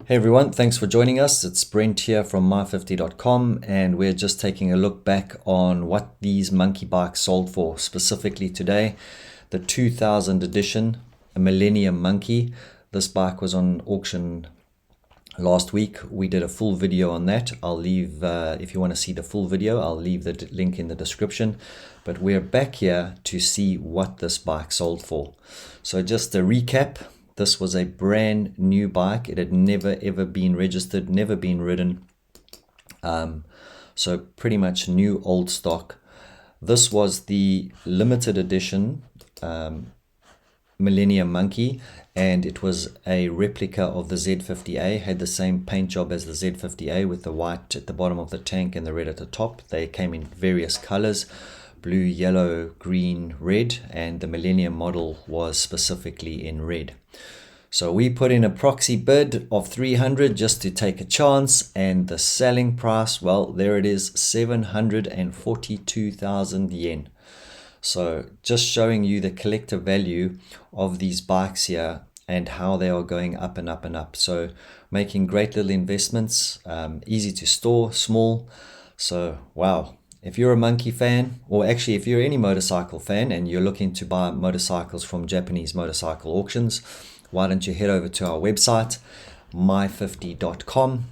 Hey everyone, thanks for joining us. It's Brent here from my50.com, and we're just taking a look back on what these monkey bikes sold for. Specifically today, the 2000 edition, a Millennium Monkey. This bike was on auction last week. We did a full video on that. I'll leave, if you want to see the full video, I'll leave the link in the description. But we're back here to see what this bike sold for. So just a recap. This was a brand new bike. It had never ever been registered, never been ridden. So pretty much new old stock. This was the limited edition Millennium Monkey, and it was a replica of the Z50A. Had the same paint job as the Z50A with the white at the bottom of the tank and the red at the top. They came in various colors: blue, yellow, green, red, and the Millennium model was specifically in red. So we put in a proxy bid of 300 just to take a chance, and the selling price, well, there it is, 742,000 yen. So just showing you the collective value of these bikes here and how they are going up and up and up. So making great little investments, easy to store, small. So wow. If you're a monkey fan, or actually if you're any motorcycle fan and you're looking to buy motorcycles from Japanese motorcycle auctions, why don't you head over to our website, my50.com,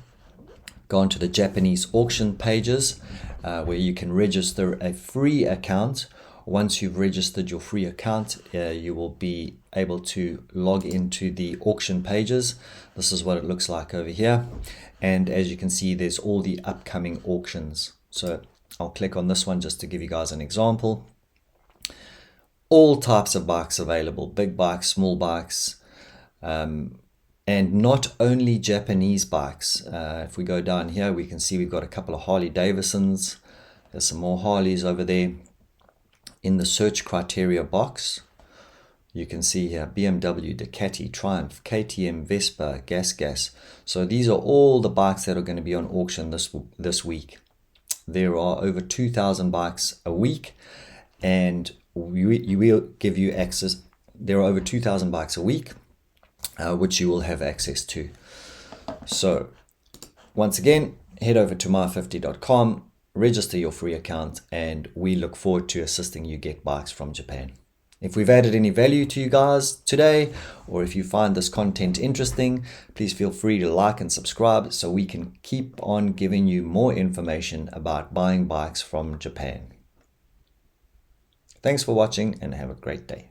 go onto the Japanese auction pages where you can register a free account. Once you've registered your free account, you will be able to log into the auction pages. This is what it looks like over here. And as you can see, there's all the upcoming auctions. So I'll click on this one just to give you guys an example. All types of bikes available, big bikes, small bikes, and not only Japanese bikes. If we go down here, we can see we've got a couple of Harley Davidsons. There's some more Harleys over there. In the search criteria box, you can see here BMW, Ducati, Triumph, KTM, Vespa, Gas. So these are all the bikes that are going to be on auction this week. There are over 2,000 bikes a week, and we will give you access. There are over 2,000 bikes a week, which you will have access to. So once again, head over to my50.com, register your free account, and we look forward to assisting you get bikes from Japan. If we've added any value to you guys today, or if you find this content interesting, please feel free to like and subscribe so we can keep on giving you more information about buying bikes from Japan. Thanks for watching and have a great day.